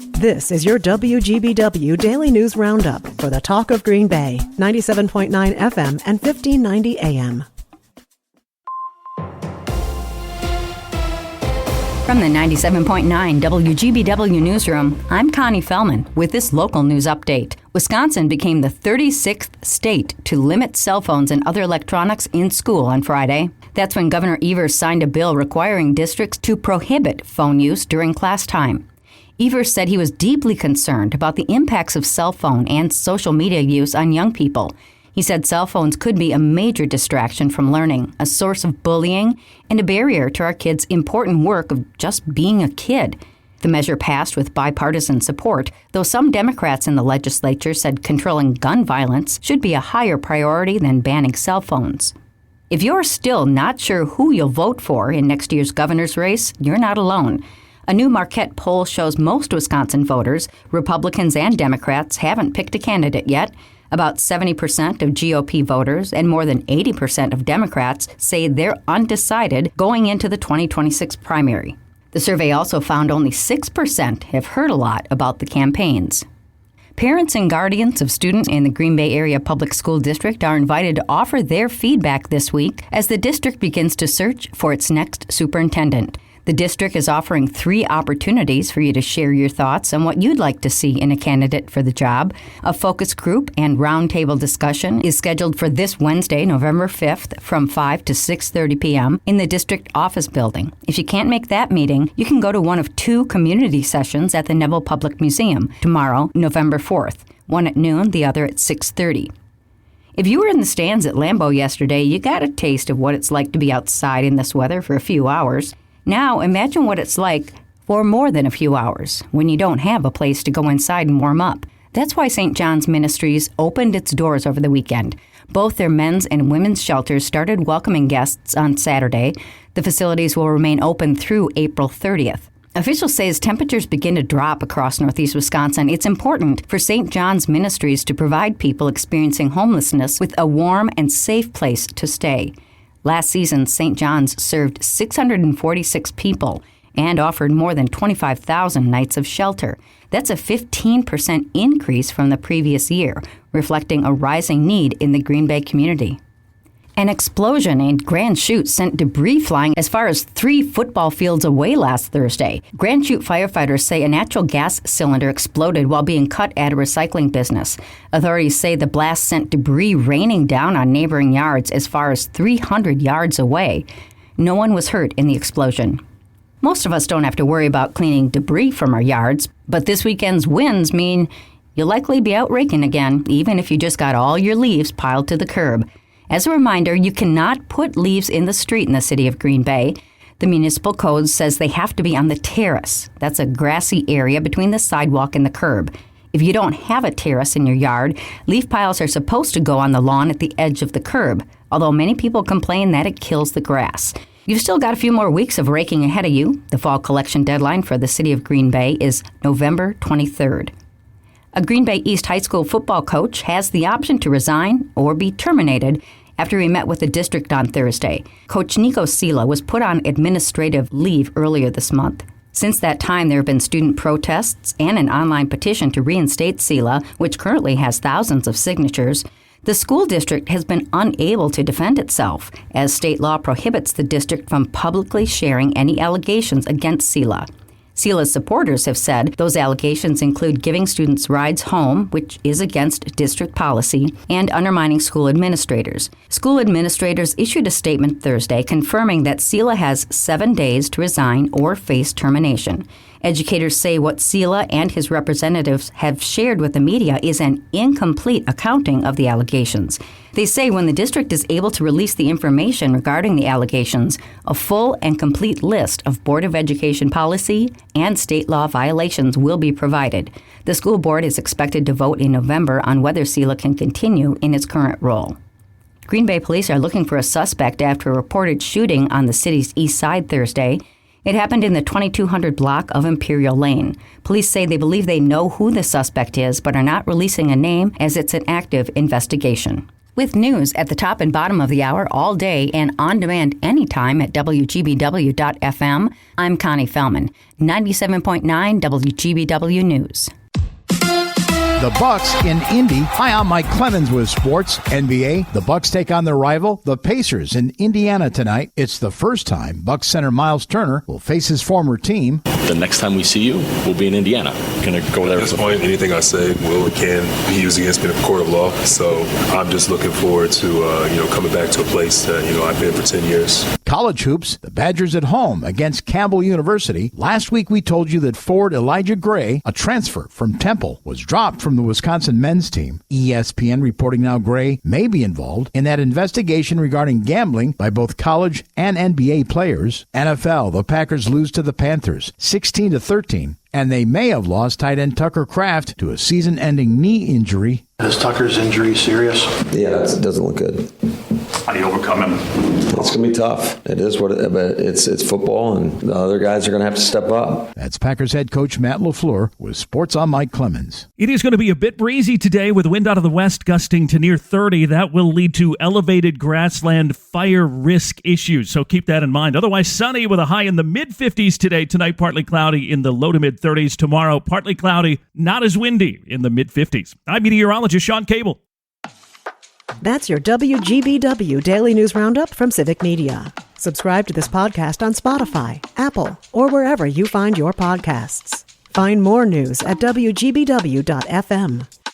This is your WGBW Daily News Roundup for the Talk of Green Bay, 97.9 FM and 1590 AM. From the 97.9 WGBW Newsroom, I'm Connie Fellman with this local news update. Wisconsin became the 36th state to limit cell phones and other electronics in school on Friday. That's when Governor Evers signed a bill requiring districts to prohibit phone use during class time. Evers said he was deeply concerned about the impacts of cell phone and social media use on young people. He said cell phones could be a major distraction from learning, a source of bullying, and a barrier to our kids' important work of just being a kid. The measure passed with bipartisan support, though some Democrats in the legislature said controlling gun violence should be a higher priority than banning cell phones. If you're still not sure who you'll vote for in next year's governor's race, you're not alone. A new Marquette poll shows most Wisconsin voters, Republicans and Democrats, haven't picked a candidate yet. About 70% of GOP voters and more than 80% of Democrats say they're undecided going into the 2026 primary. The survey also found only 6% have heard a lot about the campaigns. Parents and guardians of students in the Green Bay Area Public School District are invited to offer their feedback this week as the district begins to search for its next superintendent. The district is offering 3 opportunities for you to share your thoughts on what you'd like to see in a candidate for the job. A focus group and roundtable discussion is scheduled for this Wednesday, November 5th, from 5 to 6:30 p.m. in the district office building. If you can't make that meeting, you can go to one of 2 community sessions at the Neville Public Museum tomorrow, November 4th, one at noon, the other at 6:30. If you were in the stands at Lambeau yesterday, you got a taste of what it's like to be outside in this weather for a few hours. Now, imagine what it's like for more than a few hours when you don't have a place to go inside and warm up. That's why St. John's Ministries opened its doors over the weekend. Both their men's and women's shelters started welcoming guests on Saturday. The facilities will remain open through April 30th. Officials say as temperatures begin to drop across northeast Wisconsin, it's important for St. John's Ministries to provide people experiencing homelessness with a warm and safe place to stay. Last season, St. John's served 646 people and offered more than 25,000 nights of shelter. That's a 15% increase from the previous year, reflecting a rising need in the Green Bay community. An explosion in Grand Chute sent debris flying as far as 3 football fields away last Thursday. Grand Chute firefighters say a natural gas cylinder exploded while being cut at a recycling business. Authorities say the blast sent debris raining down on neighboring yards as far as 300 yards away. No one was hurt in the explosion. Most of us don't have to worry about cleaning debris from our yards, but this weekend's winds mean you'll likely be out raking again, even if you just got all your leaves piled to the curb. As a reminder, you cannot put leaves in the street in the city of Green Bay. The municipal code says they have to be on the terrace. That's a grassy area between the sidewalk and the curb. If you don't have a terrace in your yard, leaf piles are supposed to go on the lawn at the edge of the curb, although many people complain that it kills the grass. You've still got a few more weeks of raking ahead of you. The fall collection deadline for the city of Green Bay is November 23rd. A Green Bay East High School football coach has the option to resign or be terminated after he met with the district on Thursday. Coach Nico Sila was put on administrative leave earlier this month. Since that time, there have been student protests and an online petition to reinstate Sila, which currently has thousands of signatures. The school district has been unable to defend itself, as state law prohibits the district from publicly sharing any allegations against Sila. Sila's supporters have said those allegations include giving students rides home, which is against district policy, and undermining school administrators. School administrators issued a statement Thursday confirming that Sila has 7 days to resign or face termination. Educators say what Sila and his representatives have shared with the media is an incomplete accounting of the allegations. They say when the district is able to release the information regarding the allegations, a full and complete list of Board of Education policy and state law violations will be provided. The school board is expected to vote in November on whether Sila can continue in its current role. Green Bay police are looking for a suspect after a reported shooting on the city's east side Thursday. It happened in the 2200 block of Imperial Lane. Police say they believe they know who the suspect is, but are not releasing a name as it's an active investigation. With news at the top and bottom of the hour all day and on demand anytime at WGBW.FM, I'm Connie Fellman, 97.9 WGBW News. The Bucks in Indy. Hi, I'm Mike Clemens with Sports NBA. The Bucks take on their rival, the Pacers, in Indiana tonight. It's the first time Bucks center Miles Turner will face his former team. The next time we see you, we'll be in Indiana. Going to go there. At this point, anything I say will and can be used against me in a court of law. So I'm just looking forward to coming back to a place that I've been for 10 years. College hoops, the Badgers at home against Campbell University. Last week we told you that forward Elijah Gray, a transfer from Temple, was dropped from the Wisconsin men's team. ESPN reporting now Gray may be involved in that investigation regarding gambling by both college and NBA players. NFL, the Packers lose to the Panthers 16-13, and they may have lost tight end Tucker Kraft to a season-ending knee injury. Is Tucker's injury serious? Yeah, it doesn't look good. How do you overcome him? It's going to be tough. It is what it, but it's football, and the other guys are going to have to step up. That's Packers head coach Matt LaFleur with Sports on Mike Clemens. It is going to be a bit breezy today with wind out of the west gusting to near 30. That will lead to elevated grassland fire risk issues, so keep that in mind. Otherwise sunny with a high in the mid-50s today. Tonight partly cloudy in the low to mid-30s. Tomorrow partly cloudy, not as windy in the mid-50s. I'm meteorologist Sean Cable. That's your WGBW Daily News Roundup from Civic Media. Subscribe to this podcast on Spotify, Apple, or wherever you find your podcasts. Find more news at WGBW.FM.